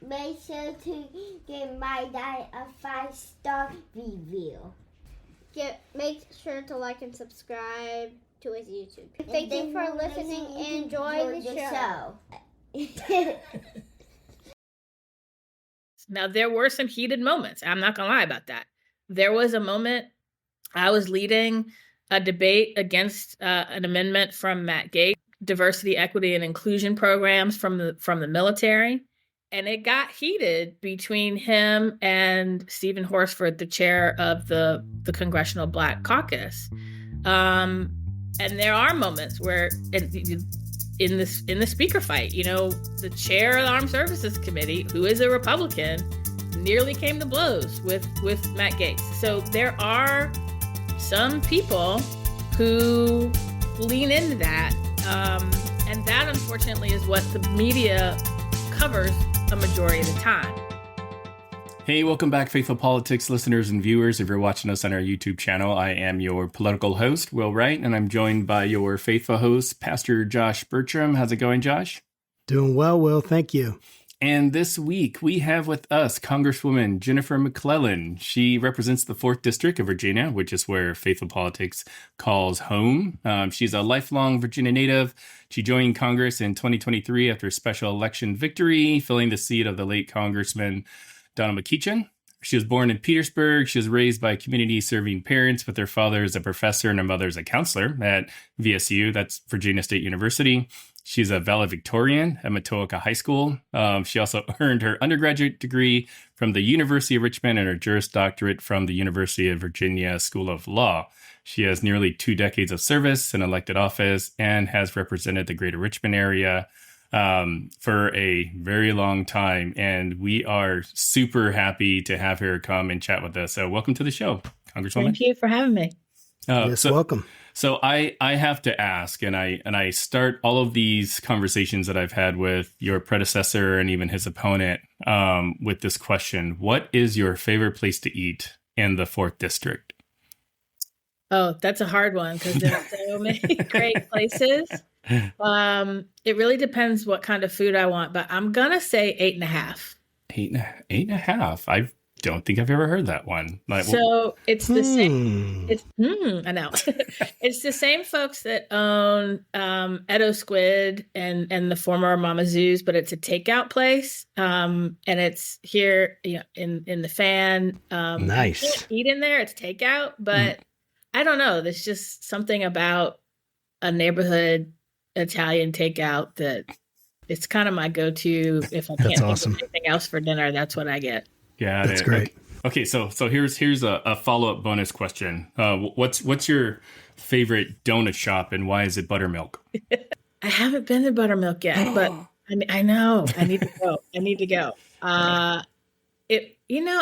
make sure to give my dad a 5-star review. Make sure to like and subscribe to his YouTube. Thank you for listening and enjoy the show. Now, there were some heated moments. I'm not going to lie about that. There was a moment I was leading a debate against an amendment from Matt Gaetz, diversity, equity, and inclusion programs from the military. And it got heated between him and Stephen Horsford, the chair of the Congressional Black Caucus. And there are moments where in the speaker fight, the chair of the Armed Services Committee, who is a Republican, nearly came to blows with Matt Gaetz. So there are some people who lean into that. And that, unfortunately, is what the media covers a majority of the time. Hey, welcome back, Faithful Politics listeners and viewers. If you're watching us on our YouTube channel, I am your political host, Will Wright, and I'm joined by your faithful host, Pastor Josh Burtram. How's it going, Josh? Doing well, Will. Thank you. And this week, we have with us Congresswoman Jennifer McClellan. She represents the 4th District of Virginia, which is where Faithful Politics calls home. She's a lifelong Virginia native. She joined Congress in 2023 after a special election victory, filling the seat of the late Congressman Donald McClellan. She was born in Petersburg. She was raised by community-serving parents, with her father as a professor and her mother as a counselor at VSU, that's Virginia State University. She's a valedictorian at Matoaka High School. She also earned her undergraduate degree from the University of Richmond and her Juris Doctorate from the University of Virginia School of Law. She has nearly 2 decades of service in elected office and has represented the greater Richmond area for a very long time. And we are super happy to have her come and chat with us. So welcome to the show, Congresswoman. Thank you for having me. Welcome. So I have to ask, and I start all of these conversations that I've had with your predecessor and even his opponent with this question: what is your favorite place to eat in the 4th District? Oh, that's a hard one because there are so many great places. It really depends what kind of food I want, but I'm gonna say 8.5. 8.5. I don't think I've ever heard that one. So it's the same. I know. It's the same folks that own Edo Squid and the former Mama Zoo's, but it's a takeout place. And it's here, in the Fan. Nice. You can't eat in there. It's takeout, but I don't know. There's just something about a neighborhood Italian takeout that it's kind of my go-to. If I can't think of anything else for dinner, that's what I get. Yeah, that's great. Okay, so here's a follow-up bonus question. What's your favorite donut shop and why is it Buttermilk? I haven't been to Buttermilk yet, but I know I need to go. I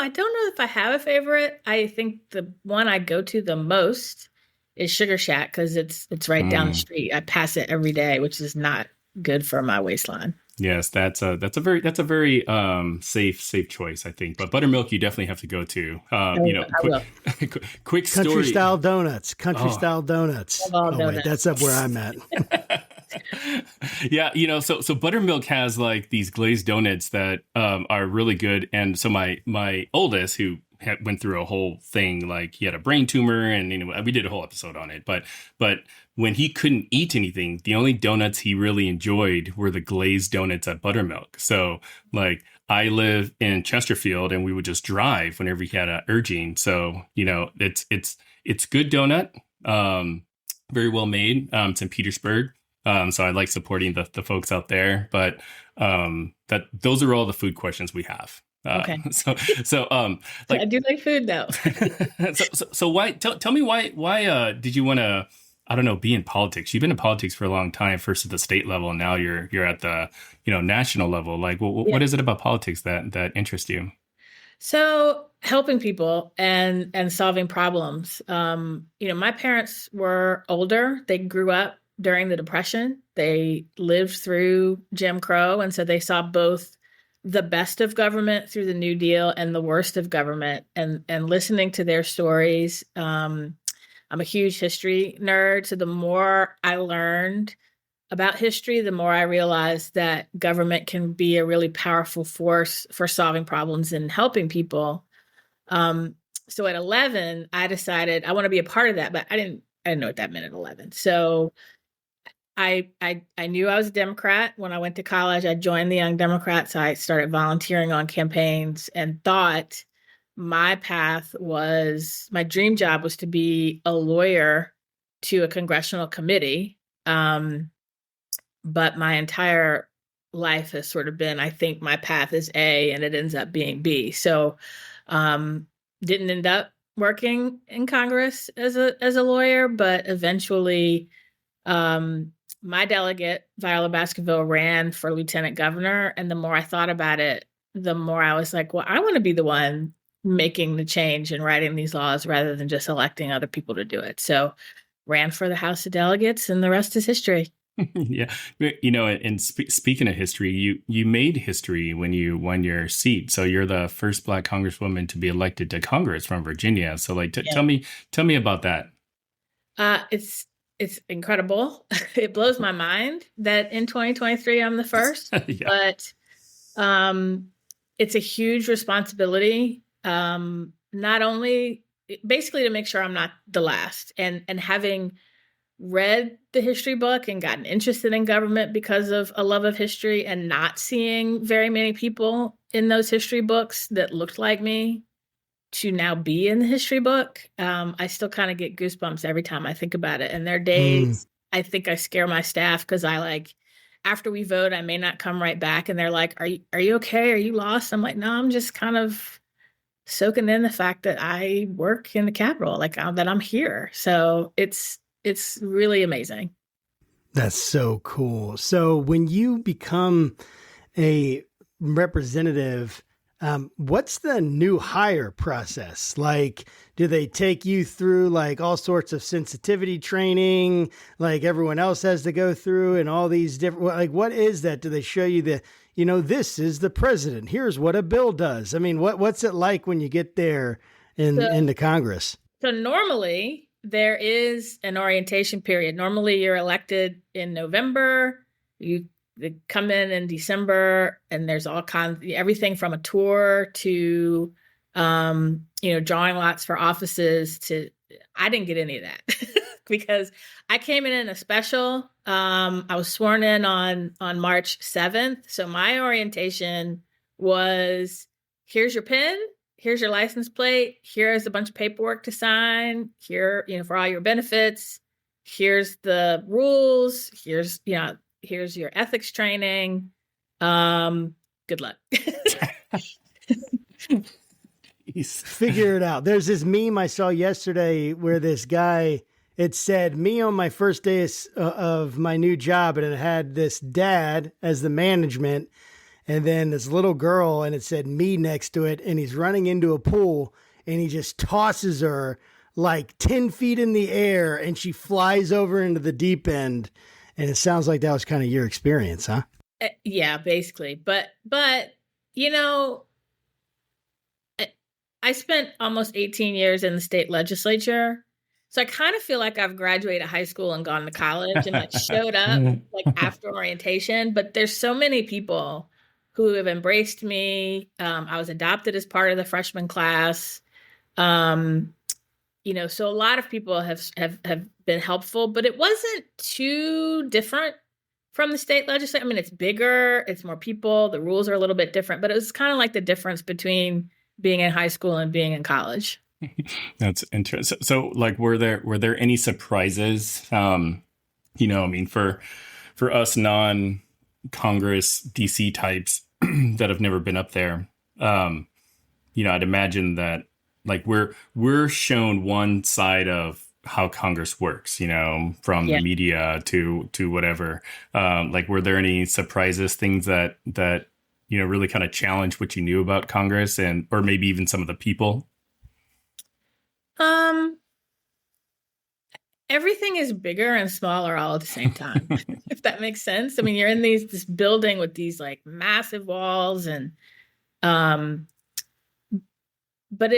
don't know if I have a favorite. I think the one I go to the most is Sugar Shack because it's right down the street. I pass it every day, which is not good for my waistline. Yes, that's a very safe choice, I think. But Buttermilk, you definitely have to go to. Quick story. Country style donuts. Wait, that's up where I'm at. Yeah, so Buttermilk has like these glazed donuts that are really good. And so my oldest, who went through a whole thing, like he had a brain tumor, and we did a whole episode on it. But when he couldn't eat anything, the only donuts he really enjoyed were the glazed donuts at Buttermilk. So like I live in Chesterfield, and we would just drive whenever he had an urging. So it's good donut, very well made. It's in Petersburg. So I like supporting the folks out there, but those are all the food questions we have. Okay. So I do like food though. so why? Tell me why did you want to? I don't know, be in politics? You've been in politics for a long time, first at the state level, and now you're at the national level. Like, what is it about politics that interests you? So helping people and solving problems. My parents were older. They grew up during the Depression. They lived through Jim Crow, and so they saw both the best of government through the New Deal and the worst of government. And listening to their stories, I'm a huge history nerd. So the more I learned about history, the more I realized that government can be a really powerful force for solving problems and helping people. So at 11, I decided I want to be a part of that, but I didn't know what that meant at 11. So I knew I was a Democrat. When I went to college, I joined the Young Democrats. I started volunteering on campaigns and thought my dream job was to be a lawyer to a congressional committee. But my entire life has sort of been, I think my path is A and it ends up being B. So didn't end up working in Congress as a lawyer, but eventually my delegate, Viola Baskerville, ran for lieutenant governor. And the more I thought about it, the more I was like, well, I want to be the one making the change and writing these laws rather than just electing other people to do it. So ran for the House of Delegates, and the rest is history. Yeah. And speaking of history, you made history when you won your seat. So you're the first Black Congresswoman to be elected to Congress from Virginia. So tell me about that. It's incredible. It blows my mind that in 2023, I'm the first, yeah. But it's a huge responsibility. Not only basically to make sure I'm not the last, and having read the history book and gotten interested in government because of a love of history, and not seeing very many people in those history books that looked like me to now be in the history book. I still kind of get goosebumps every time I think about it. And there are days I think I scare my staff because after we vote, I may not come right back. And they're like, are you okay? Are you lost? I'm like, no, I'm just kind of soaking in the fact that I work in the Capitol, that I'm here. So it's really amazing. That's so cool. So when you become a representative, what's the new hire process? Do they take you through all sorts of sensitivity training, like everyone else has to go through, and all these different, what is that? Do they show you this is the president, here's what a bill does? I mean, what's it like when you get there into Congress? So normally there is an orientation period. Normally you're elected in November, they come in December, and there's all kinds, everything from a tour to, drawing lots for offices I didn't get any of that because I came in a special. I was sworn in on March 7th. So my orientation was, here's your pen, here's your license plate, here's a bunch of paperwork to sign, here, for all your benefits, here's the rules, here's your ethics training. Good luck. Figure it out. There's this meme I saw yesterday where this guy, it said, me on my first day of my new job, and it had this dad as the management, and then this little girl, and it said me next to it, and he's running into a pool, and he just tosses her 10 feet in the air, and she flies over into the deep end. And it sounds like that was kind of your experience, huh? Yeah, basically. But I spent almost 18 years in the state legislature. So I kind of feel like I've graduated high school and gone to college and showed up after orientation. But there's so many people who have embraced me. I was adopted as part of the freshman class. So a lot of people have been helpful, but it wasn't too different from the state legislature. I mean, it's bigger, it's more people, the rules are a little bit different, but it was kind of like the difference between being in high school and being in college. That's interesting. So were there any surprises? For us non-Congress DC types that have never been up there, I'd imagine that we're shown one side of how Congress works, from the media to whatever. Were there any surprises, things that really kind of challenged what you knew about Congress, or maybe even some of the people? Everything is bigger and smaller all at the same time, if that makes sense. I mean, you're in this building with these massive walls, and but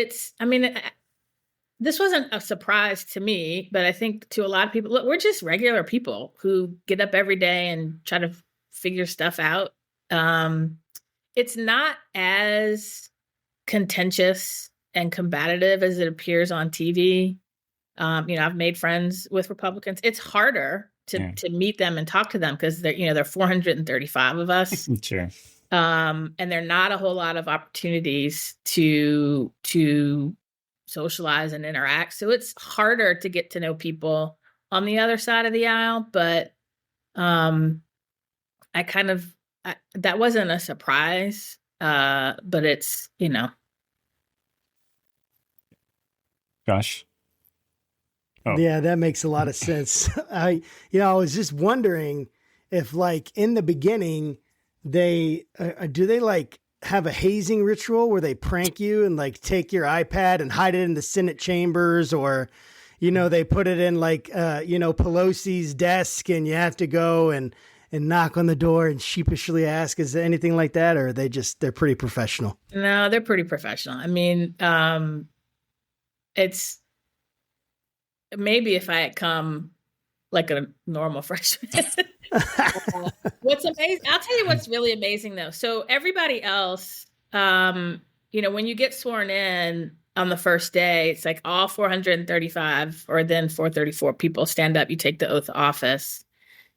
this wasn't a surprise to me, but I think to a lot of people, look, we're just regular people who get up every day and try to figure stuff out. It's not as contentious and combative as it appears on TV. I've made friends with Republicans. It's harder to meet them and talk to them because there are 435 of us. Sure. And there are not a whole lot of opportunities to socialize and interact. So it's harder to get to know people on the other side of the aisle. But that wasn't a surprise. But it's, Josh. Oh. Yeah, that makes a lot of sense. I was just wondering if, like, in the beginning, they have a hazing ritual where they prank you and like take your iPad and hide it in the Senate chambers, or, they put it in like, Pelosi's desk and you have to go and knock on the door and sheepishly ask, is there anything like that? Or are they're pretty professional? No, they're pretty professional. I mean, it's maybe if I had come like a normal freshman. What's amazing, I'll tell you what's really amazing though. So everybody else, when you get sworn in on the first day, it's like all 435 or then 434 people stand up, you take the oath of office.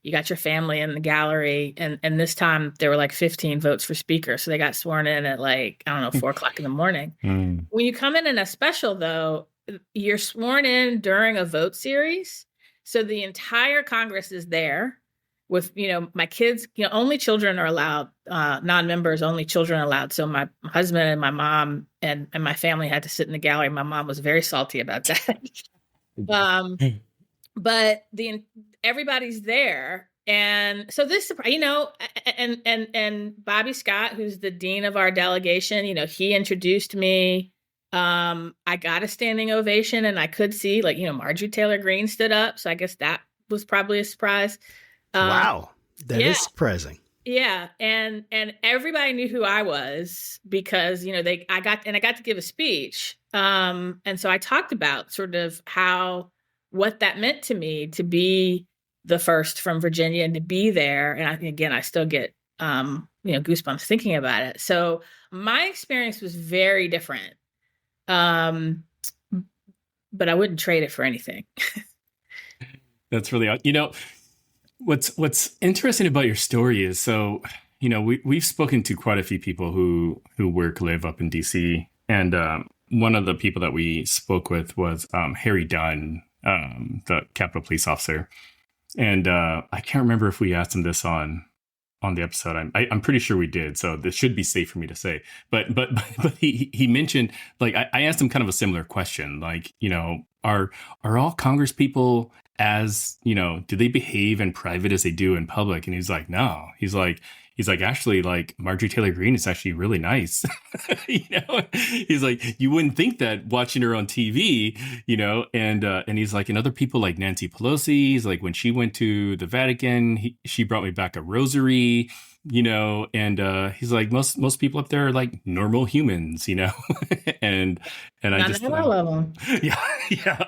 You got your family in the gallery. And this time there were like 15 votes for speaker. So they got sworn in at 4:00 in the morning. When you come in a special though, you're sworn in during a vote series. So the entire Congress is there with, my kids, only children are allowed, non-members, only children are allowed. So my husband and my mom and my family had to sit in the gallery. My mom was very salty about that. But everybody's there. And so this, and Bobby Scott, who's the dean of our delegation, he introduced me. I got a standing ovation and I could see Marjorie Taylor Greene stood up. So I guess that was probably a surprise. Wow. That is surprising. Yeah. And everybody knew who I was because, I got to give a speech. And so I talked about sort of what that meant to me to be the first from Virginia and to be there. And I still get, goosebumps thinking about it. So my experience was very different. But I wouldn't trade it for anything. That's really odd. What's interesting about your story is, so, we've spoken to quite a few people who live up in DC. And one of the people that we spoke with was Harry Dunn, the Capitol Police officer. And I can't remember if we asked him this on the episode. I'm pretty sure we did, so this should be safe for me to say. But he mentioned, I asked him kind of a similar question, are all Congress people as, do they behave in private as they do in public? And he's like, no. He's like, actually, Marjorie Taylor Greene is actually really nice. He's like, you wouldn't think that watching her on TV, and he's like, and other people like Nancy Pelosi, he's like, when she went to the Vatican, she brought me back a rosary, and he's like, most people up there are like normal humans, and I just all of them. Yeah,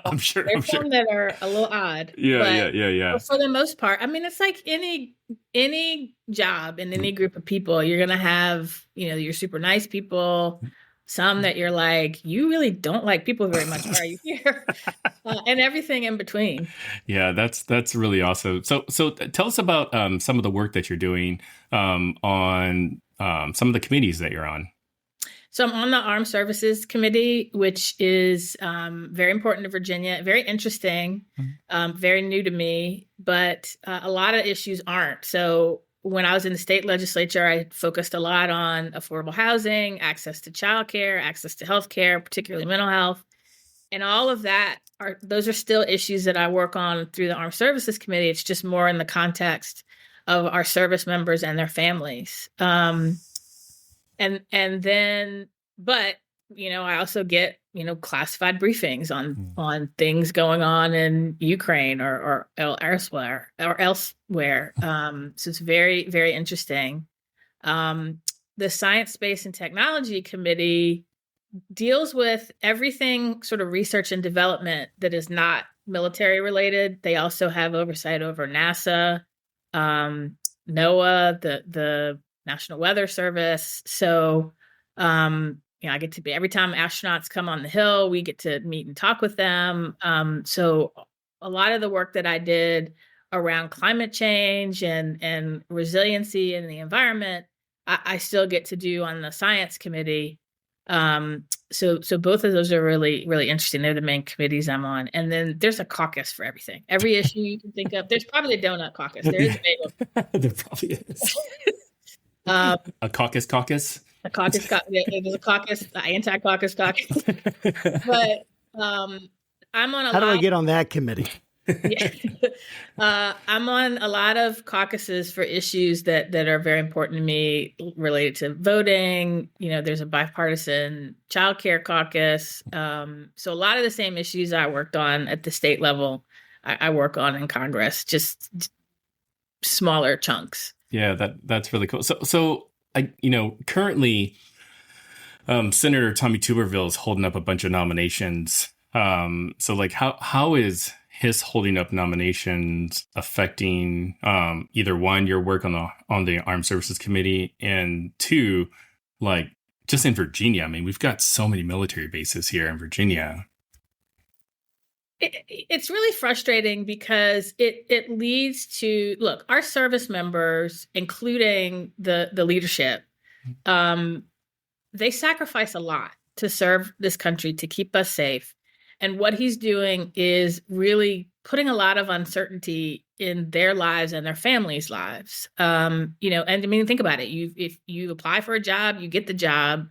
I'm sure. There's some that are a little odd. Yeah. But for the most part, I mean, it's like any job in any group of people, you're gonna have, your super nice people, some that you're like, you really don't like people very much. Why are you here? And everything in between. Yeah, that's really awesome. So tell us about some of the work that you're doing on some of the committees that you're on. So I'm on the Armed Services Committee, which is very important to Virginia, very interesting, very new to me, but a lot of issues aren't. So when I was in the state legislature, I focused a lot on affordable housing, access to childcare, access to healthcare, particularly mental health. And all of that those are still issues that I work on through the Armed Services Committee. It's just more in the context of our service members and their families. But I also get, classified briefings on things going on in Ukraine or elsewhere. So it's very, very interesting. The Science, Space, and Technology Committee deals with everything sort of research and development that is not military related. They also have oversight over NASA, NOAA, the National Weather Service. So, I get to be, every time astronauts come on the Hill, we get to meet and talk with them. So a lot of the work that I did around climate change and resiliency in the environment, I still get to do on the science committee. So both of those are really, really interesting. They're the main committees I'm on. And then there's a caucus for everything. Every issue you can think of. There's probably a donut caucus. There is a bagel. There probably is. A caucus. A caucus. There's a caucus, the anti-caucus caucus. But I'm on a How do I get on that committee? Yeah. I'm on a lot of caucuses for issues that are very important to me related to voting. There's a bipartisan childcare caucus. So a lot of the same issues I worked on at the state level, I work on in Congress, just smaller chunks. Yeah, that's really cool. So I, currently, Senator Tommy Tuberville is holding up a bunch of nominations. So like how is his holding up nominations affecting either one, your work on the Armed Services Committee, and two, like just in Virginia? I mean, we've got so many military bases here in Virginia. It's really frustrating because it leads to, look, our service members, including the leadership, they sacrifice a lot to serve this country, to keep us safe. And what he's doing is really putting a lot of uncertainty in their lives and their families' lives. And I mean, think about it. If you apply for a job, you get the job,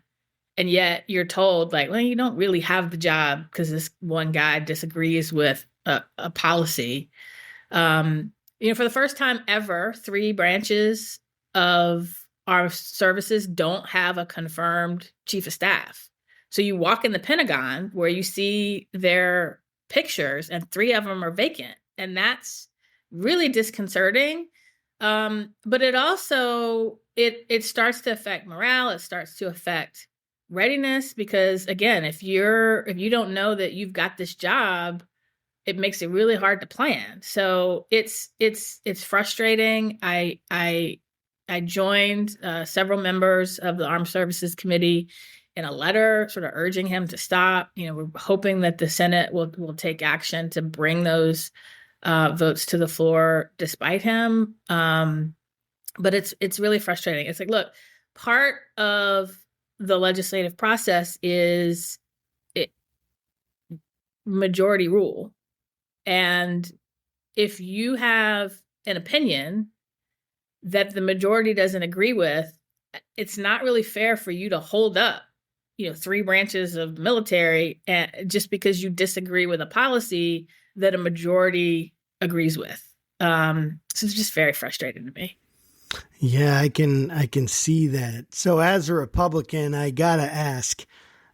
and yet you're told, like, well, you don't really have the job because this one guy disagrees with a policy. For the first time ever, 3 branches of our services don't have a confirmed chief of staff. So you walk in the Pentagon where you see their pictures and 3 of them are vacant. And that's really disconcerting. But it also, it starts to affect morale. It starts to affect readiness because, again, if you don't know that you've got this job, it makes it really hard to plan. So it's frustrating. I joined several members of the Armed Services Committee in a letter sort of urging him to stop. We're hoping that the Senate will take action to bring those votes to the floor despite him. But it's really frustrating. It's like, look, part of the legislative process is majority rule. And if you have an opinion that the majority doesn't agree with, it's not really fair for you to hold up 3 branches of military just because you disagree with a policy that a majority agrees with. So it's just very frustrating to me. Yeah, I can see that. So as a Republican, I gotta ask,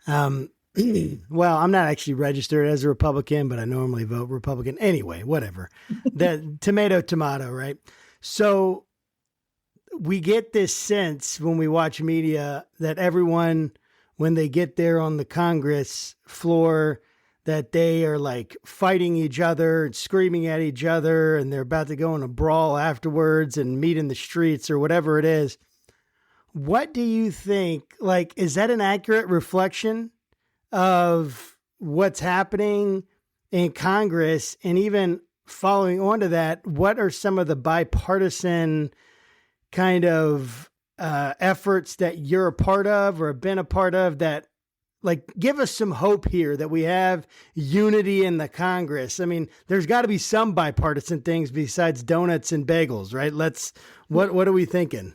well, I'm not actually registered as a Republican, but I normally vote Republican anyway, whatever. That tomato, right? So we get this sense when we watch media that everyone, when they get there on the Congress floor, that they are like fighting each other and screaming at each other, and they're about to go in a brawl afterwards and meet in the streets or whatever it is. What do you think? Like, is that an accurate reflection of what's happening in Congress? And even following on to that, what are some of the bipartisan kind of efforts that you're a part of or have been a part of that, like, give us some hope here that we have unity in the Congress? I mean, there's got to be some bipartisan things besides donuts and bagels, right? What are we thinking?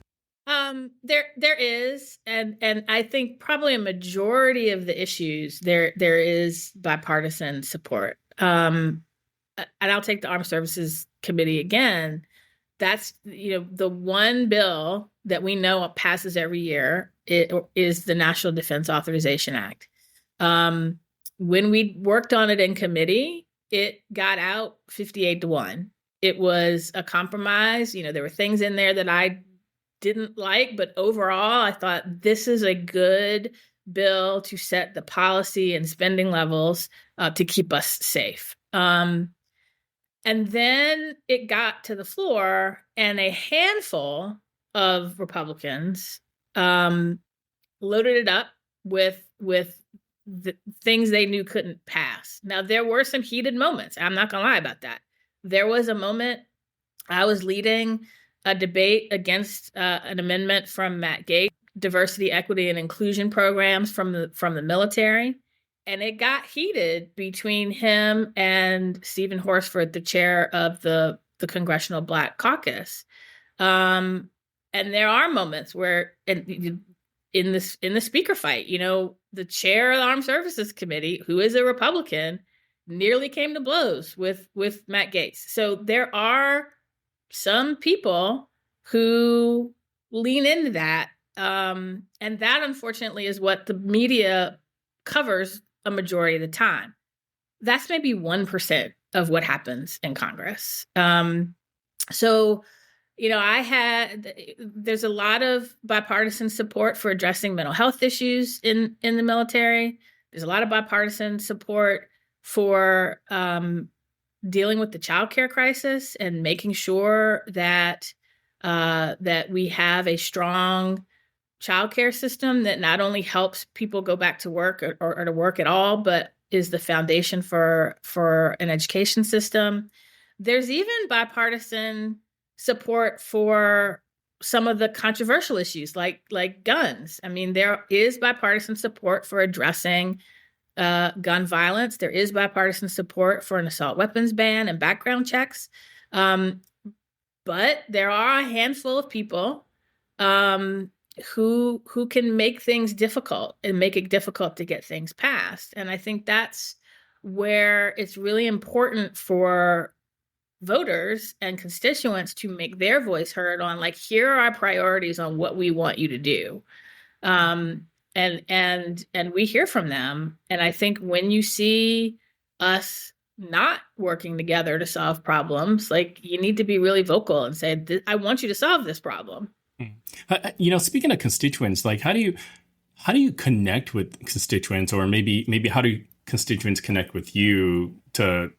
There is, and I think probably a majority of the issues there is bipartisan support. And I'll take the Armed Services Committee again. That's, the one bill that we know passes every year. It is the National Defense Authorization Act. When we worked on it in committee, it got out 58-1. It was a compromise. There were things in there that I didn't like, but overall, I thought this is a good bill to set the policy and spending levels to keep us safe. And then it got to the floor, and a handful of Republicans loaded it up with the things they knew couldn't pass. Now, there were some heated moments. I'm not going to lie about that. There was a moment I was leading a debate against an amendment from Matt Gaetz, diversity, equity, and inclusion programs from the military. And it got heated between him and Stephen Horsford, the chair of the Congressional Black Caucus. And there are moments where in the speaker fight, the chair of the Armed Services Committee, who is a Republican, nearly came to blows with Matt Gaetz. So there are some people who lean into that. And that, unfortunately, is what the media covers a majority of the time. That's maybe 1% of what happens in Congress. So, there's a lot of bipartisan support for addressing mental health issues in the military. There's a lot of bipartisan support for dealing with the childcare crisis and making sure that we have a strong childcare system that not only helps people go back to work or to work at all, but is the foundation for an education system. There's even bipartisan support for some of the controversial issues like guns. I mean, there is bipartisan support for addressing gun violence. There is bipartisan support for an assault weapons ban and background checks. But there are a handful of people who can make things difficult and make it difficult to get things passed. And I think that's where it's really important for voters and constituents to make their voice heard on, like, here are our priorities on what we want you to do. And we hear from them. And I think when you see us not working together to solve problems, like, you need to be really vocal and say, I want you to solve this problem. Speaking of constituents, like, how do you connect with constituents, or maybe how do constituents connect with you to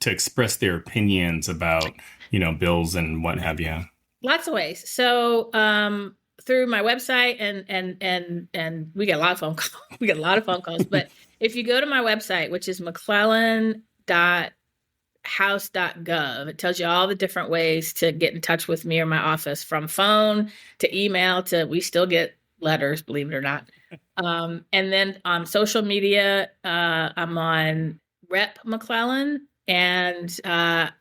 express their opinions about, bills and what have you? Lots of ways. So, through my website and we get a lot of phone calls. We get a lot of phone calls. But if you go to my website, which is McClellan.house.gov, it tells you all the different ways to get in touch with me or my office, from phone to email to, we still get letters, believe it or not. And then on social media, I'm on Rep McClellan. And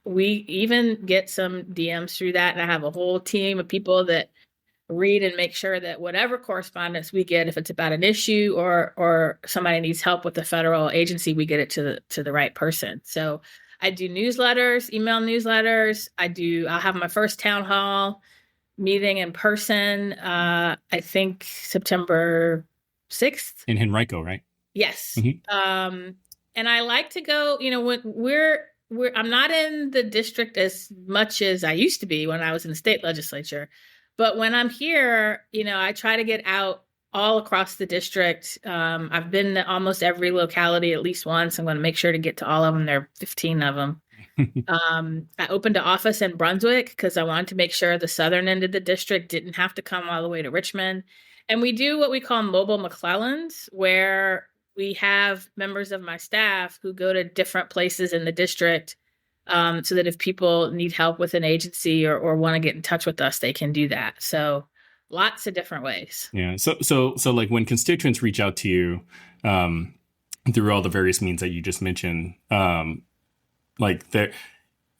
we even get some DMs through that. And I have a whole team of people that read and make sure that whatever correspondence we get, if it's about an issue or somebody needs help with a federal agency, we get it to the right person. So I do newsletters, email newsletters. I'll have my first town hall meeting in person, I think September 6th. In Henrico, right? Yes. Mm-hmm. And I like to go, when I'm not in the district as much as I used to be when I was in the state legislature. But when I'm here, I try to get out all across the district. I've been to almost every locality at least once. I'm going to make sure to get to all of them. There are 15 of them. I opened an office in Brunswick because I wanted to make sure the southern end of the district didn't have to come all the way to Richmond. And we do what we call mobile McClellans, where we have members of my staff who go to different places in the district, so that if people need help with an agency or want to get in touch with us, they can do that. So lots of different ways. Yeah. So like, when constituents reach out to you through all the various means that you just mentioned,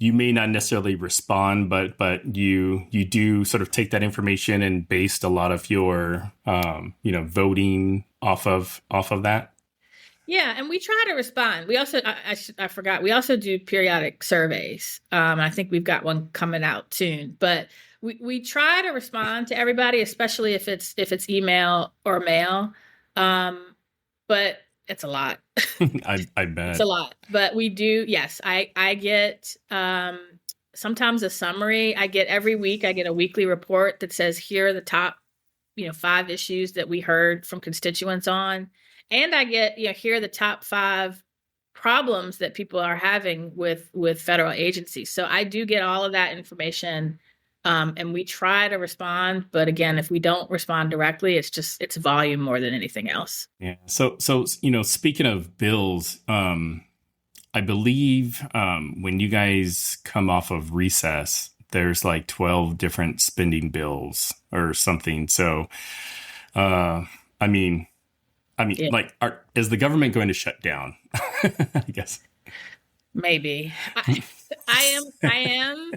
you may not necessarily respond, but you do sort of take that information and based a lot of your voting off of that. Yeah, and we try to respond. We also, I forgot, we also do periodic surveys. I think we've got one coming out soon. But we try to respond to everybody, especially if it's email or mail. But it's a lot. I bet. It's a lot. But we do, yes, I get sometimes a summary. Every week, I get a weekly report that says, here are the top 5 issues that we heard from constituents on. And I get, hear the top 5 problems that people are having with federal agencies. So I do get all of that information, and we try to respond. But again, if we don't respond directly, it's volume more than anything else. Yeah. So speaking of bills, I believe when you guys come off of recess, there's like 12 different spending bills or something. So, I mean, Yeah. like, is the government going to shut down? I guess. Maybe. I am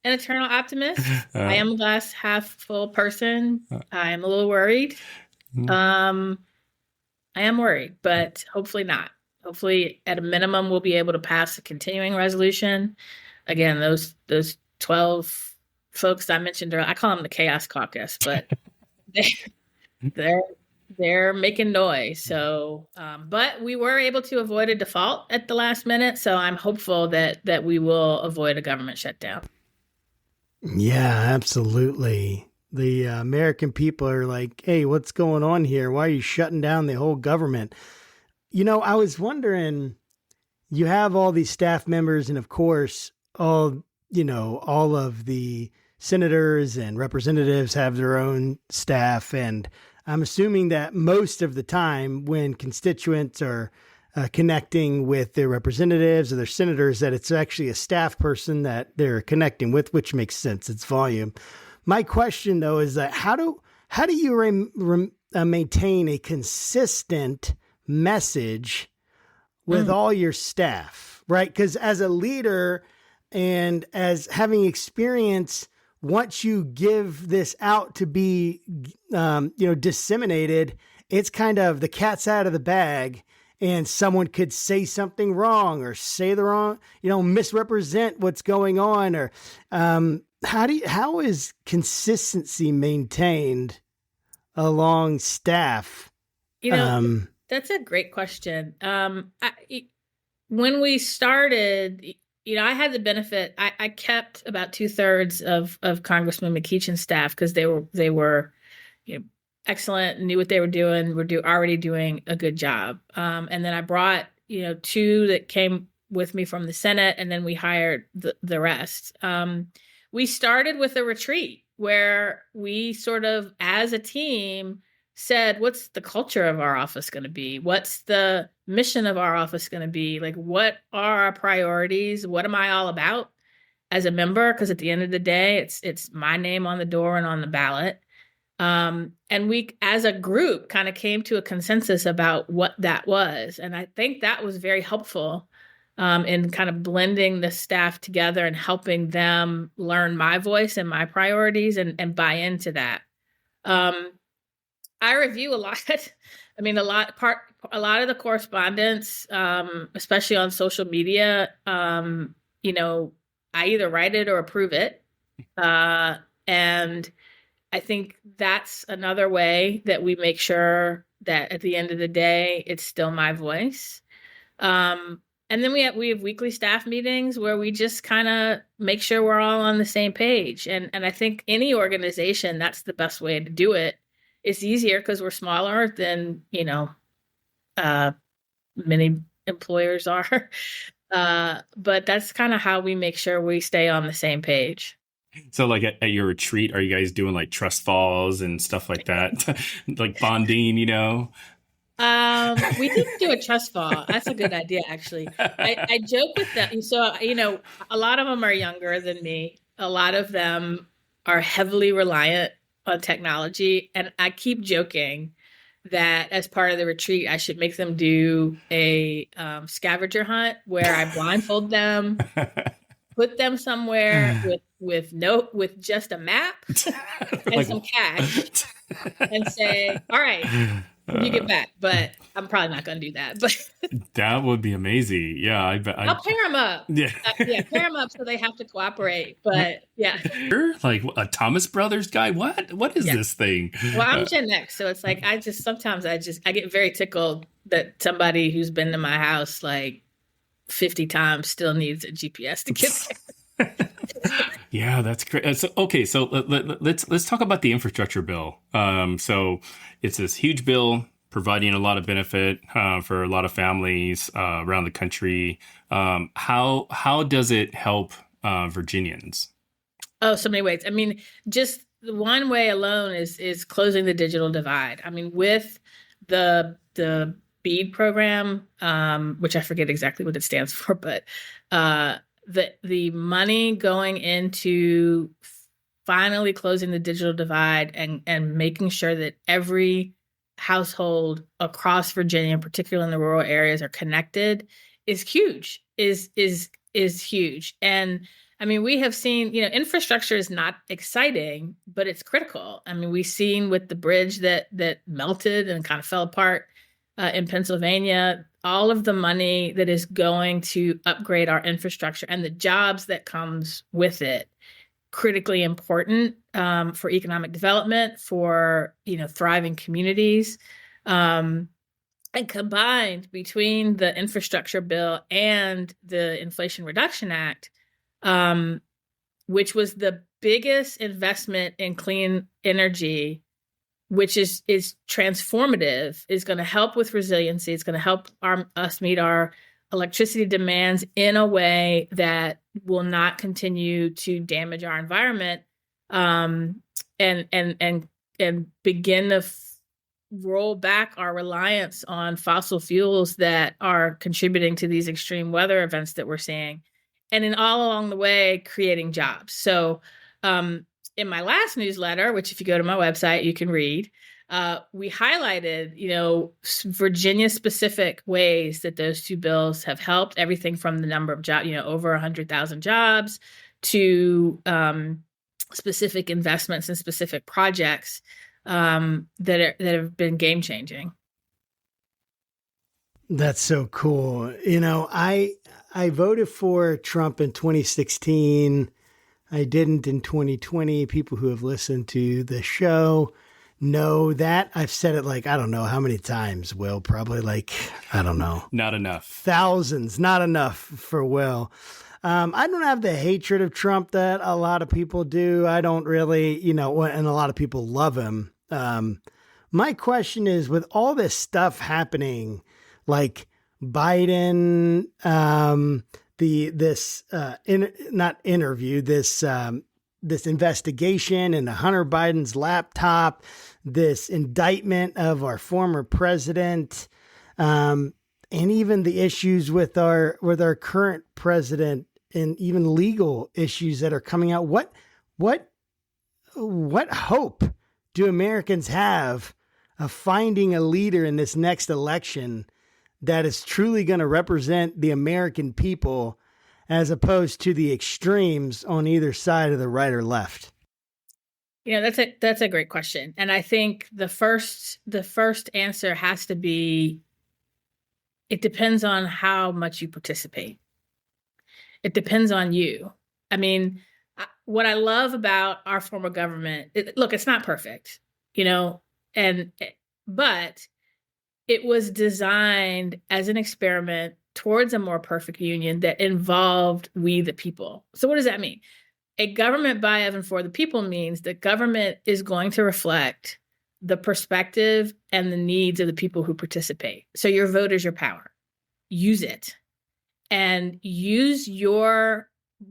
an eternal optimist. I am a glass half full person. I am a little worried. I am worried, but hopefully not. Hopefully, at a minimum, we'll be able to pass a continuing resolution. Again, those 12 folks I mentioned earlier, I call them the Chaos Caucus, but they're making noise. So, but we were able to avoid a default at the last minute. So I'm hopeful that we will avoid a government shutdown. Yeah, absolutely. The American people are like, hey, what's going on here? Why are you shutting down the whole government? I was wondering, you have all these staff members and of course, all of the senators and representatives have their own staff. And I'm assuming that most of the time when constituents are connecting with their representatives or their senators, that it's actually a staff person that they're connecting with, which makes sense. It's volume. My question, though, is that how do you maintain a consistent message with all your staff, right? Because as a leader and as having experience, once you give this out to be, disseminated, it's kind of the cat's out of the bag, and someone could say something wrong or say the wrong, misrepresent what's going on. Or how is consistency maintained along staff? That's a great question. When we started, I had the benefit. I kept about 2/3 of Congressman McClellan's staff because they were, excellent, knew what they were doing, already doing a good job. And then I brought 2 that came with me from the Senate, and then we hired the rest. We started with a retreat where we sort of, as a team, said, what's the culture of our office going to be? What's the mission of our office going to be? Like, what are our priorities? What am I all about as a member? Because at the end of the day, it's my name on the door and on the ballot. And we, as a group, kind of came to a consensus about what that was. And I think that was very helpful in kind of blending the staff together and helping them learn my voice and my priorities and buy into that. I review a lot. I mean, a lot of the correspondence, especially on social media, I either write it or approve it. And I think that's another way that we make sure that at the end of the day, it's still my voice. And then we have weekly staff meetings where we just kind of make sure we're all on the same page. And I think any organization, that's the best way to do it. It's easier because we're smaller than, many employers are. But that's kind of how we make sure we stay on the same page. So like at your retreat, are you guys doing like trust falls and stuff like that? Like bonding, We didn't do a trust fall. That's a good idea, actually. I joke with them. So, a lot of them are younger than me. A lot of them are heavily reliant on technology. And I keep joking that as part of the retreat, I should make them do a scavenger hunt where I blindfold them, put them somewhere with just a map and some cash and say, all right, you get back. But I'm probably not going to do that. But that would be amazing. Yeah, I bet. I'll pair them up. Yeah, pair them up so they have to cooperate. But yeah, like a Thomas Brothers guy. What is this thing? Well, I'm Gen X, so it's like I get very tickled that somebody who's been to my house like 50 times still needs a GPS to get there. Yeah, that's great. So let's talk about the infrastructure bill. So it's this huge bill providing a lot of benefit for a lot of families around the country. How does it help Virginians? Oh, so many ways. I mean, just one way alone is closing the digital divide. I mean, with the BEAD program, which I forget exactly what it stands for, but the money going into finally closing the digital divide and making sure that every household across Virginia, particularly in the rural areas, are connected is huge. Is huge. And I mean, we have seen, infrastructure is not exciting, but it's critical. I mean, we've seen with the bridge that melted and kind of fell apart in Pennsylvania, all of the money that is going to upgrade our infrastructure and the jobs that comes with it, critically important for economic development, for, thriving communities. And combined between the infrastructure bill and the Inflation Reduction Act, which was the biggest investment in clean energy, which is transformative, is going to help with resiliency. It's going to help us meet our electricity demands in a way that will not continue to damage our environment, and begin to roll back our reliance on fossil fuels that are contributing to these extreme weather events that we're seeing. And in all along the way, creating jobs. So in my last newsletter, which if you go to my website, you can read, we highlighted, Virginia-specific ways that those two bills have helped, everything from the number of jobs, over 100,000 jobs, to specific investments and specific projects that have been game-changing. That's so cool. I voted for Trump in 2016. I didn't in 2020. People who have listened to the show know that. I've said it I don't know how many times, Will. Probably I don't know. Not enough. Thousands. Not enough for Will. I don't have the hatred of Trump that a lot of people do. I don't really, and a lot of people love him. My question is, with all this stuff happening, like Biden, this investigation into Hunter Biden's laptop, this indictment of our former president, and even the issues with our current president, and even legal issues that are coming out. What hope do Americans have of finding a leader in this next election that is truly going to represent the American people, as opposed to the extremes on either side of the right or left? That's a great question. And I think the first answer has to be, it depends on how much you participate. It depends on you. I mean, what I love about our form of government, it's not perfect, but it was designed as an experiment towards a more perfect union that involved we, the people. So what does that mean? A government by, of, and for the people means that government is going to reflect the perspective and the needs of the people who participate. So your vote is your power. Use it. And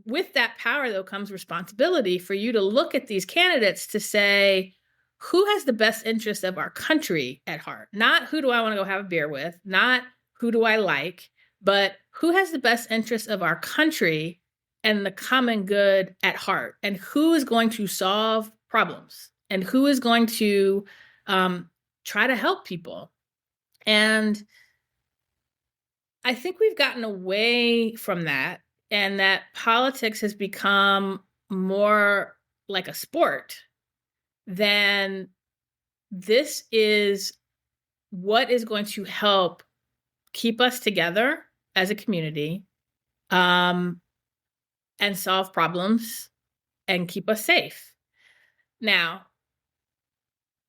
with that power, though, comes responsibility for you to look at these candidates to say, who has the best interest of our country at heart? Not who do I want to go have a beer with, not who do I like, but who has the best interest of our country and the common good at heart, and who is going to solve problems, and who is going to try to help people. And I think we've gotten away from that, and that politics has become more like a sport than this is what is going to help keep us together as a community, and solve problems and keep us safe. Now,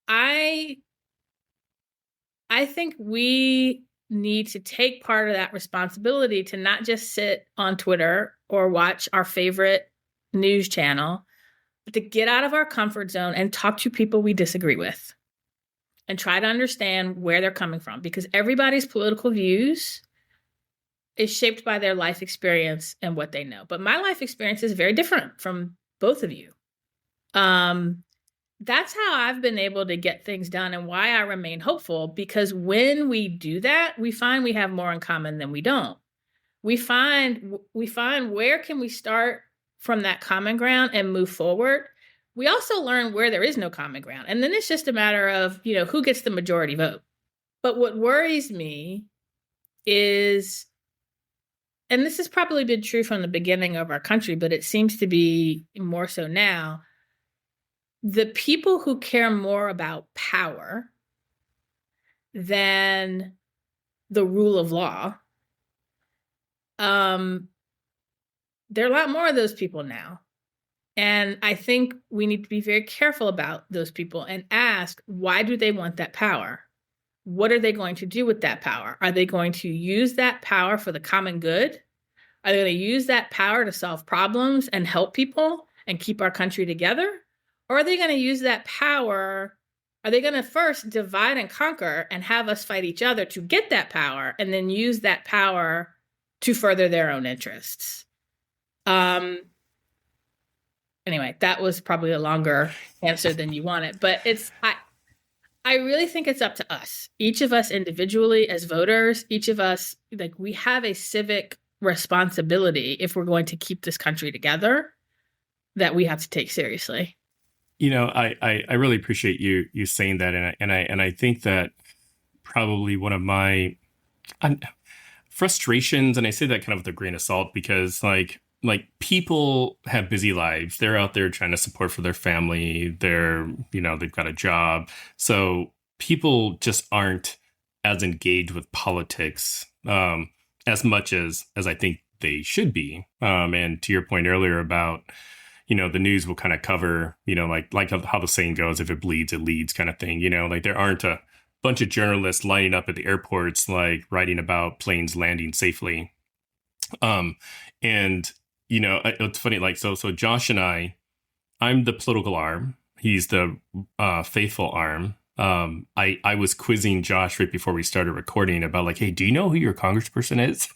I think we need to take part of that responsibility to not just sit on Twitter or watch our favorite news channel, but to get out of our comfort zone and talk to people we disagree with and try to understand where they're coming from, because everybody's political views is shaped by their life experience and what they know. But my life experience is very different from both of you. That's how I've been able to get things done and why I remain hopeful, because when we do that, we find we have more in common than we don't. We find where can we start from that common ground and move forward. We also learn where there is no common ground. And then it's just a matter of, who gets the majority vote. But what worries me is, and this has probably been true from the beginning of our country, but it seems to be more so now, the people who care more about power than the rule of law, there are a lot more of those people now. And I think we need to be very careful about those people and ask, why do they want that power? What are they going to do with that power? Are they going to use that power for the common good? Are they going to use that power to solve problems and help people and keep our country together? Or are they going to use that power? Are they going to first divide and conquer and have us fight each other to get that power and then use that power to further their own interests? Anyway, that was probably a longer answer than you wanted, but I really think it's up to us. Each of us individually as voters, each of us, we have a civic responsibility if we're going to keep this country together that we have to take seriously. I really appreciate you saying that, and I think that probably one of my frustrations, and I say that kind of with a grain of salt, because like people have busy lives. They're out there trying to support for their family. They've got a job, so people just aren't as engaged with politics as much as I think they should be. And to your point earlier about, the news will kind of cover, like how the saying goes, if it bleeds, it leads kind of thing. There aren't a bunch of journalists lining up at the airports, writing about planes landing safely. And, it's funny, so Josh and I'm the political arm. He's the faithful arm. I was quizzing Josh right before we started recording about hey, do you know who your congressperson is?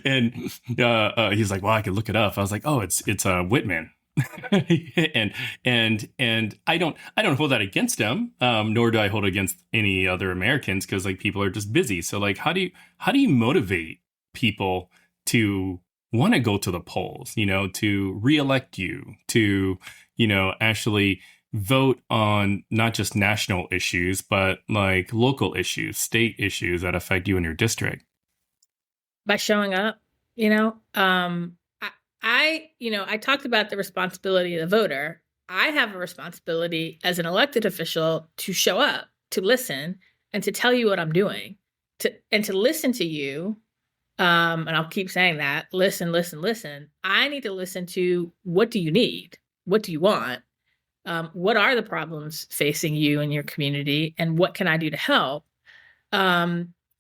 And he's like, well, I could look it up. I was like, oh, it's Whitman. and I don't hold that against him, nor do I hold it against any other Americans, because people are just busy. So how do you motivate people to want to go to the polls, to reelect you, to actually vote on not just national issues, but local issues, state issues that affect you in your district? By showing up, I talked about the responsibility of the voter. I have a responsibility as an elected official to show up, to listen, and to tell you what I'm doing, to listen to you. And I'll keep saying that, listen. I need to listen to, what do you need? What do you want? What are the problems facing you and your community? And what can I do to help?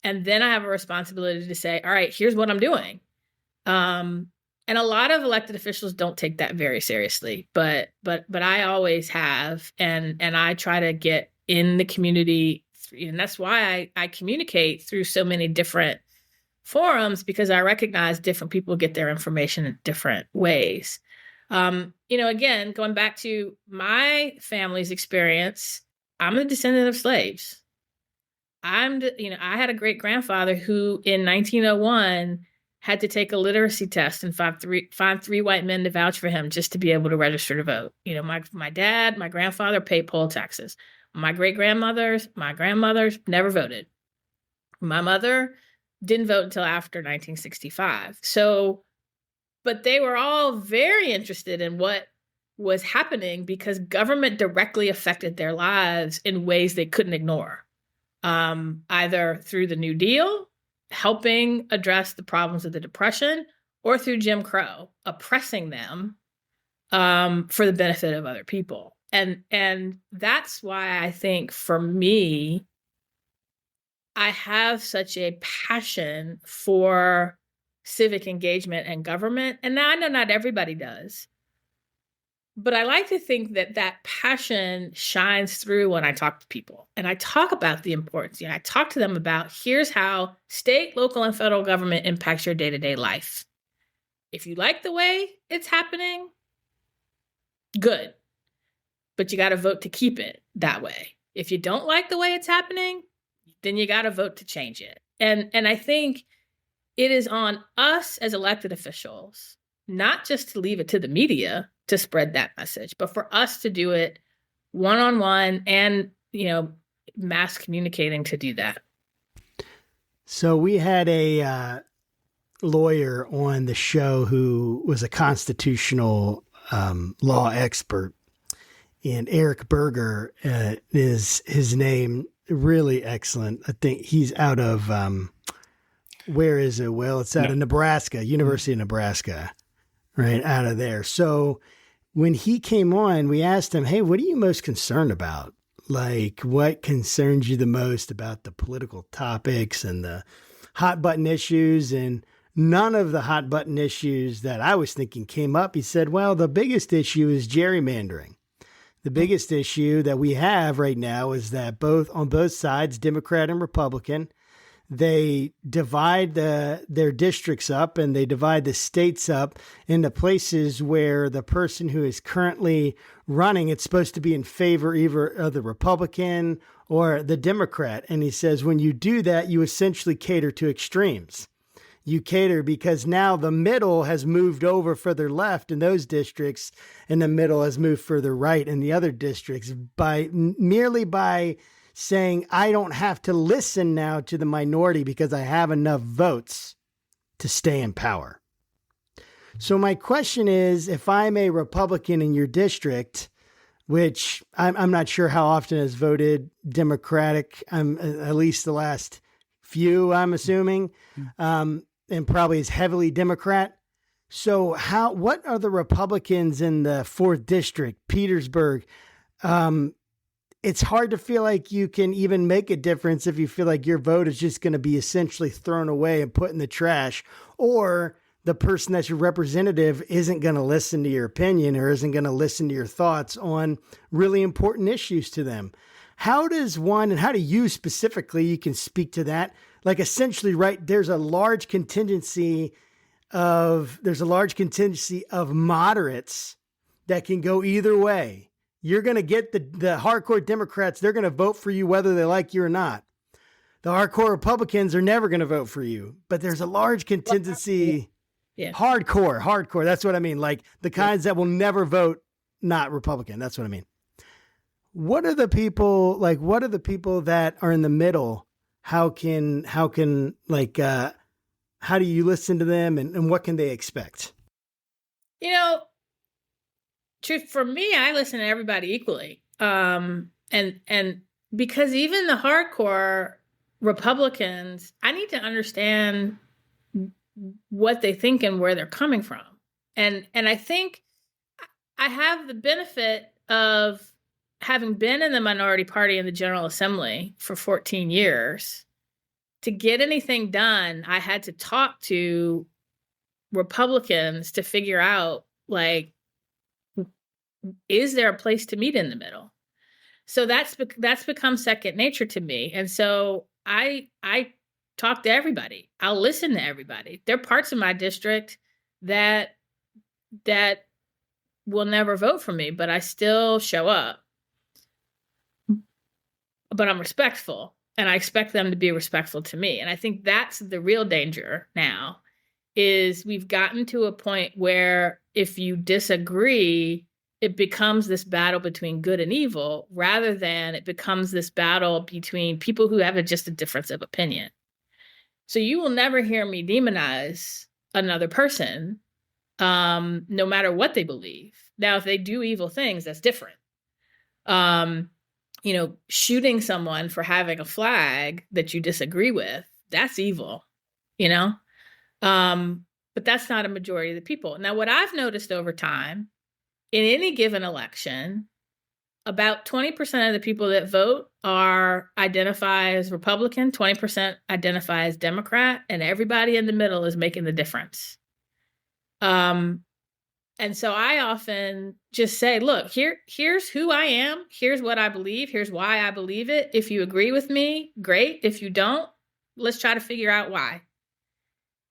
And then I have a responsibility to say, all right, here's what I'm doing. And a lot of elected officials don't take that very seriously, but I always have, and I try to get in the community, and that's why I communicate through so many different forums, because I recognize different people get their information in different ways. Again, going back to my family's experience, I'm a descendant of slaves. I had a great grandfather who in 1901 had to take a literacy test and find three white men to vouch for him just to be able to register to vote. My dad, my grandfather paid poll taxes. My grandmothers never voted. My mother didn't vote until after 1965. So, but they were all very interested in what was happening because government directly affected their lives in ways they couldn't ignore. Either through the New Deal, helping address the problems of the Depression, or through Jim Crow, oppressing them for the benefit of other people. And that's why I think for me, I have such a passion for civic engagement and government. And now I know not everybody does, but I like to think that that passion shines through when I talk to people and I talk about the importance. I talk to them about here's how state, local, and federal government impacts your day-to-day life. If you like the way it's happening, good, but you got to vote to keep it that way. If you don't like the way it's happening, then you got to vote to change it. And I think it is on us as elected officials, not just to leave it to the media to spread that message, but for us to do it one-on-one and, mass communicating to do that. So we had a lawyer on the show who was a constitutional law expert, and Eric Berger is his name. Really excellent. I think he's out of, where is it? Well, it's out of Nebraska, University of Nebraska, right out of there. So when he came on, we asked him, hey, what are you most concerned about? Like, what concerns you the most about the political topics and the hot button issues? And none of the hot button issues that I was thinking came up. He said, well, the biggest issue is gerrymandering. The biggest issue that we have right now is that on both sides, Democrat and Republican, they divide their districts up and they divide the states up into places where the person who is currently running, it's supposed to be in favor either of the Republican or the Democrat. And he says, when you do that, you essentially cater to extremes. You cater because now the middle has moved over further left in those districts and the middle has moved further right in the other districts merely by saying, I don't have to listen now to the minority because I have enough votes to stay in power. So my question is, if I'm a Republican in your district, which I'm not sure how often has voted Democratic, at least the last few, I'm assuming, and probably is heavily Democrat. So what are the Republicans in the 4th district, Petersburg? It's hard to feel like you can even make a difference if you feel like your vote is just going to be essentially thrown away and put in the trash, or the person that's your representative isn't going to listen to your opinion or isn't going to listen to your thoughts on really important issues to them. How does one, and how do you specifically, you can speak to that? Like essentially, right, there's a large contingency of moderates that can go either way. You're going to get the hardcore Democrats, they're going to vote for you whether they like you or not. The hardcore Republicans are never going to vote for you, but there's a large contingency. Yeah. Hardcore. That's what I mean. Like the kinds that will never vote not Republican. That's what I mean. What are the people that are in the middle? How do you listen to them and what can they expect? Truth for me, I listen to everybody equally. And because even the hardcore Republicans, I need to understand what they think and where they're coming from. And I think I have the benefit of having been in the minority party in the General Assembly for 14 years. To get anything done, I had to talk to Republicans to figure out, like, is there a place to meet in the middle? So that's become second nature to me. And so I talk to everybody. I'll listen to everybody. There are parts of my district that will never vote for me, but I still show up. But I'm respectful, and I expect them to be respectful to me. And I think that's the real danger now, is we've gotten to a point where if you disagree, it becomes this battle between good and evil, rather than it becomes this battle between people who have just a difference of opinion. So you will never hear me demonize another person, no matter what they believe. Now, if they do evil things, that's different. Shooting someone for having a flag that you disagree with, that's evil, but that's not a majority of the people. Now, what I've noticed over time, in any given election, about 20% of the people that vote identify as Republican, 20% identify as Democrat, and everybody in the middle is making the difference. And so I often just say, look, here's who I am. Here's what I believe. Here's why I believe it. If you agree with me, great. If you don't, let's try to figure out why.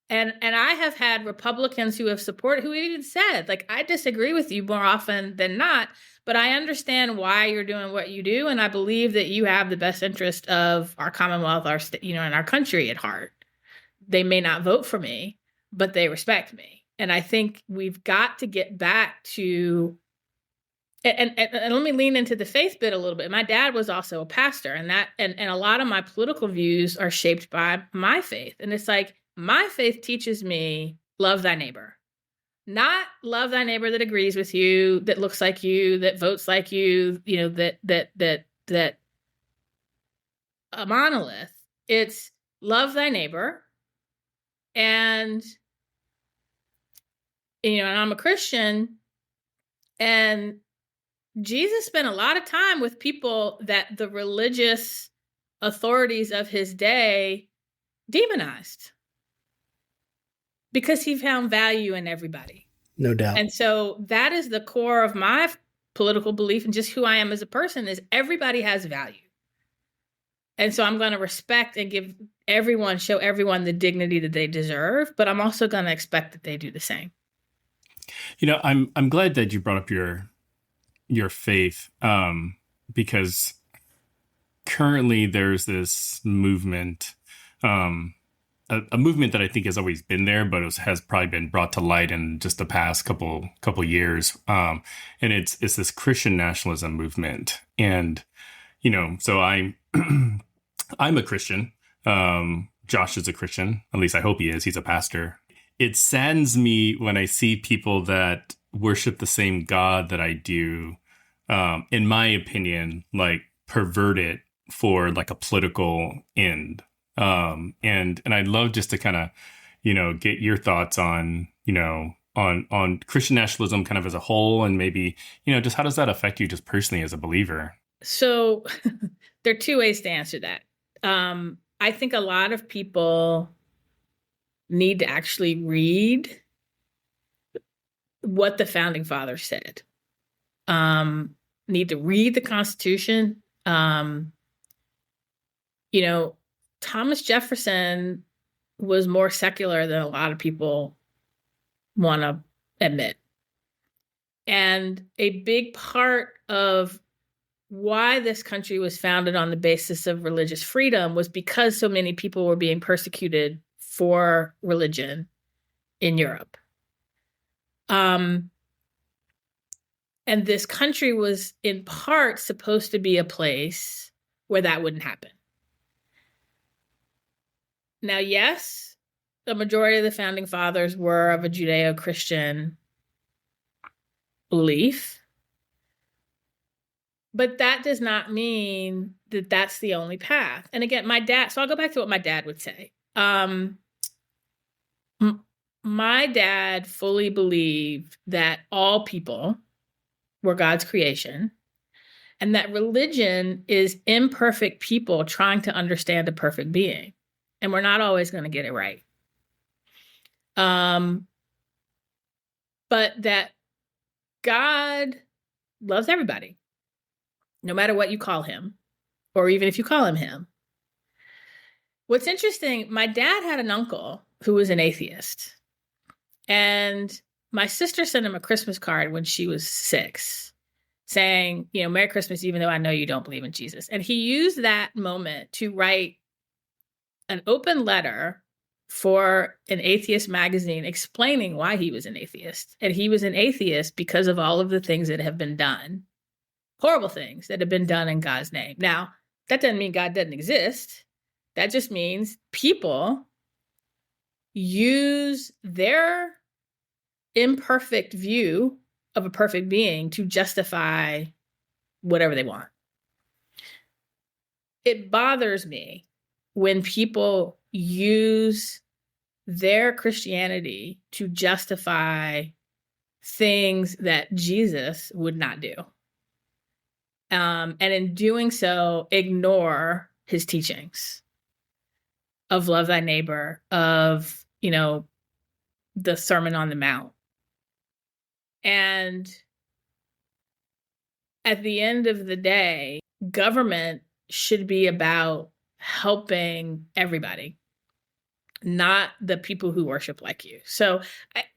And I have had Republicans who have supported, who even said, like, I disagree with you more often than not, but I understand why you're doing what you do. And I believe that you have the best interest of our Commonwealth, our state, and our country at heart. They may not vote for me, but they respect me. And I think we've got to get back to, and let me lean into the faith bit a little bit. My dad was also a pastor, and a lot of my political views are shaped by my faith. And it's like, my faith teaches me, love thy neighbor. Not love thy neighbor that agrees with you, that looks like you, that votes like you, that a monolith. It's love thy neighbor. And and I'm a Christian, and Jesus spent a lot of time with people that the religious authorities of his day demonized because he found value in everybody. No doubt. And so that is the core of my political belief and just who I am as a person is everybody has value. And so I'm going to respect and show everyone the dignity that they deserve, but I'm also going to expect that they do the same. I'm glad that you brought up your faith, because currently there's this movement, a movement that I think has always been there, but has probably been brought to light in just the past couple years. And it's this Christian nationalism movement. And, so I'm a Christian. Josh is a Christian. At least I hope he is. He's a pastor. It saddens me when I see people that worship the same God that I do, in my opinion, like pervert it for like a political end. And I'd love just to kind of, get your thoughts on, on Christian nationalism kind of as a whole, and maybe, just how does that affect you just personally as a believer? So there are two ways to answer that. I think a lot of people need to actually read what the founding fathers said. Need to read the Constitution. Thomas Jefferson was more secular than a lot of people want to admit. And a big part of why this country was founded on the basis of religious freedom was because so many people were being persecuted for religion in Europe. And this country was in part supposed to be a place where that wouldn't happen. Now, yes, the majority of the founding fathers were of a Judeo-Christian belief, but that does not mean that that's the only path. And again, so I'll go back to what my dad would say. My dad fully believed that all people were God's creation and that religion is imperfect people trying to understand a perfect being. And we're not always going to get it right. But that God loves everybody, no matter what you call him, or even if you call him him. What's interesting, my dad had an uncle who was an atheist. And my sister sent him a Christmas card when she was 6 saying, Merry Christmas, even though I know you don't believe in Jesus. And he used that moment to write an open letter for an atheist magazine explaining why he was an atheist. And he was an atheist because of all of the things that have been done, horrible things that have been done in God's name. Now, that doesn't mean God doesn't exist. That just means people use their imperfect view of a perfect being to justify whatever they want. It bothers me when people use their Christianity to justify things that Jesus would not do. And in doing so, ignore his teachings of love thy neighbor, of, the Sermon on the Mount. And at the end of the day, government should be about helping everybody, not the people who worship like you. So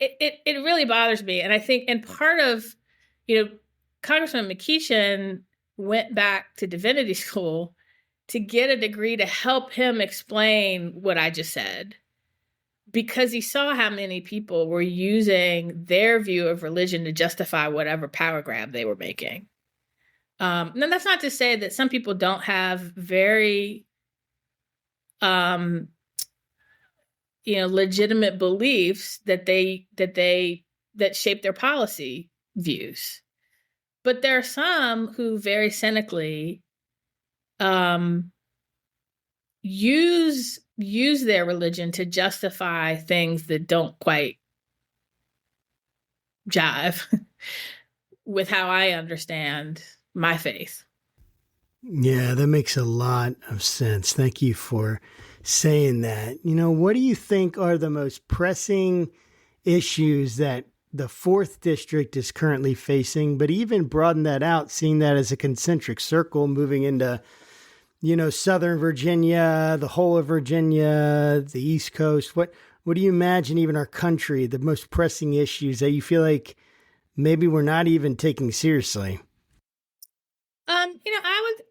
it really bothers me. And I think, and part of, Congressman McClellan went back to divinity school to get a degree to help him explain what I just said, because he saw how many people were using their view of religion to justify whatever power grab they were making. Now, that's not to say that some people don't have very, legitimate beliefs that shape their policy views. But there are some who very cynically use their religion to justify things that don't quite jive with how I understand my faith. Yeah, that makes a lot of sense. Thank you for saying that. What do you think are the most pressing issues that the 4th District is currently facing, but even broaden that out, seeing that as a concentric circle moving into, Southern Virginia, the whole of Virginia, the East Coast? What do you imagine, even our country, the most pressing issues that you feel like maybe we're not even taking seriously?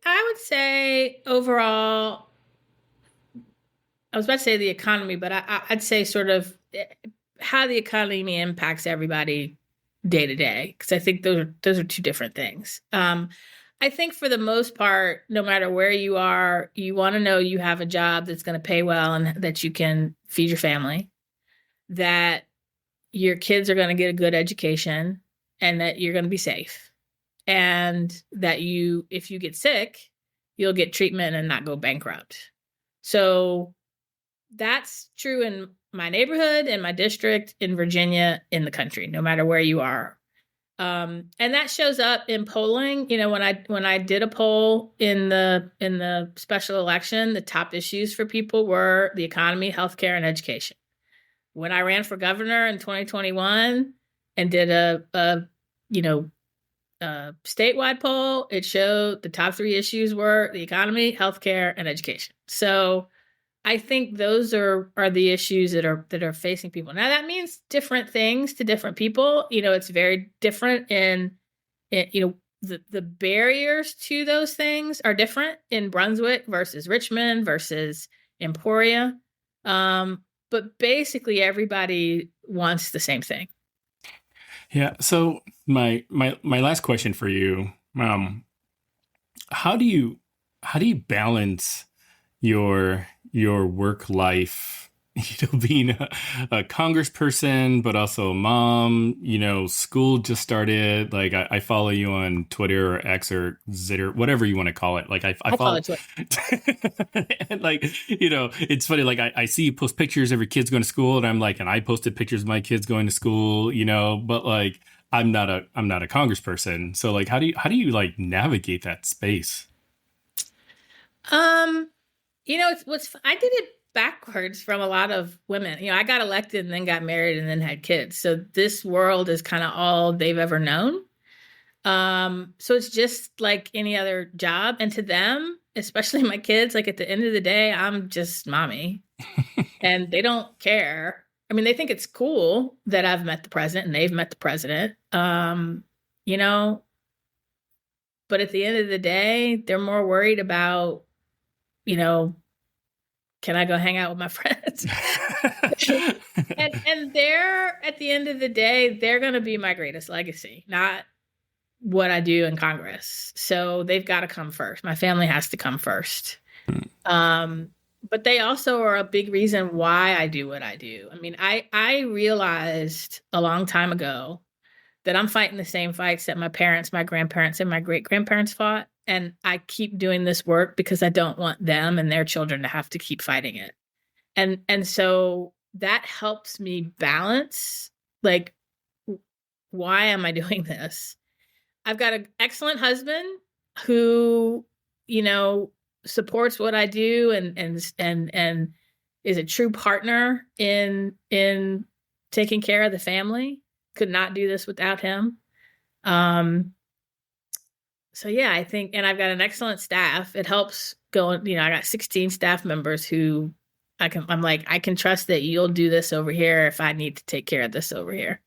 I would say overall, I was about to say the economy, but I'd say sort of how the economy impacts everybody day to day, because I think those are two different things. I think for the most part, no matter where you are, you want to know you have a job that's going to pay well and that you can feed your family, that your kids are going to get a good education, and that you're going to be safe. And that if you get sick, you'll get treatment and not go bankrupt. So that's true in my neighborhood, in my district, in Virginia, in the country, no matter where you are. And that shows up in polling. When I did a poll in the special election, the top issues for people were the economy, healthcare, and education. When I ran for governor in 2021 and did a statewide poll, it showed the top 3 issues were the economy, healthcare, and education. So I think those are the issues that are facing people. Now, that means different things to different people. It's very different in the barriers to those things are different in Brunswick versus Richmond versus Emporia. But basically everybody wants the same thing. Yeah. So my last question for you, how do you balance your work life, being a congressperson, but also a mom, school just started. Like I follow you on Twitter or X or Zitter, whatever you want to call it. Like I follow Twitter. And it's funny. Like I see you post pictures of your kids going to school, and I'm like, and I posted pictures of my kids going to school, but like, I'm not a congressperson. So like, how do you like navigate that space? I did it backwards from a lot of women. I got elected and then got married and then had kids. So this world is kind of all they've ever known. So it's just like any other job. And to them, especially my kids, like at the end of the day, I'm just mommy and they don't care. I mean, they think it's cool that I've met the president and they've met the president, but at the end of the day, they're more worried about, can I go hang out with my friends? and they're, at the end of the day, they're going to be my greatest legacy, not what I do in Congress. So they've got to come first. My family has to come first. But they also are a big reason why I do what I do. I mean, I realized a long time ago that I'm fighting the same fights that my parents, my grandparents, and my great-grandparents fought. And I keep doing this work because I don't want them and their children to have to keep fighting it. And so that helps me balance, like, why am I doing this? I've got an excellent husband who, supports what I do and is a true partner in taking care of the family. Could not do this without him. So yeah, I think, and I've got an excellent staff. It helps going, I got 16 staff members who I can trust that you'll do this over here if I need to take care of this over here.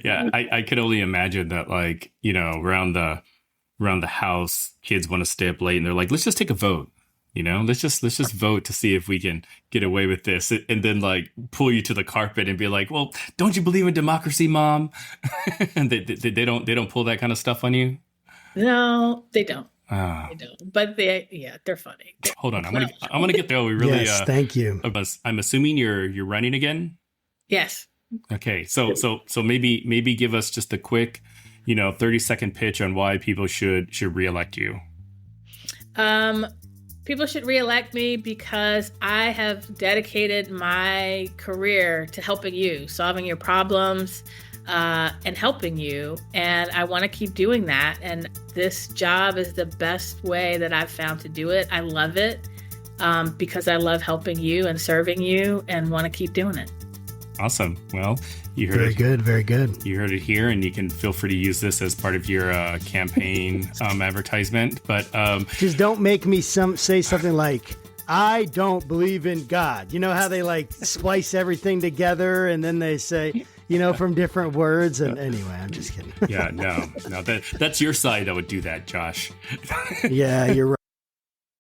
Yeah, I could only imagine that, like, around the house, kids want to stay up late and they're like, let's just take a vote. Let's just vote to see if we can get away with this, and then like pull you to the carpet and be like, well, don't you believe in democracy, Mom? And they don't pull that kind of stuff on you. No, they don't. They don't. But they're funny. Hold on, I'm gonna get there. We really. Yes, thank you. I'm assuming you're running again. Yes. Okay, so maybe give us just a quick, 30-second pitch on why people should reelect you. People should reelect me because I have dedicated my career to helping you, solving your problems, and helping you. And I want to keep doing that. And this job is the best way that I've found to do it. I love it because I love helping you and serving you and want to keep doing it. Awesome. Well, you heard very it. Good, very good. You heard it here, and you can feel free to use this as part of your campaign advertisement. But just don't make me say something like, I don't believe in God. You know how they like splice everything together and then they say, from different words. And anyway, I'm just kidding. Yeah, no, that's your side that would do that, Josh. Yeah, you're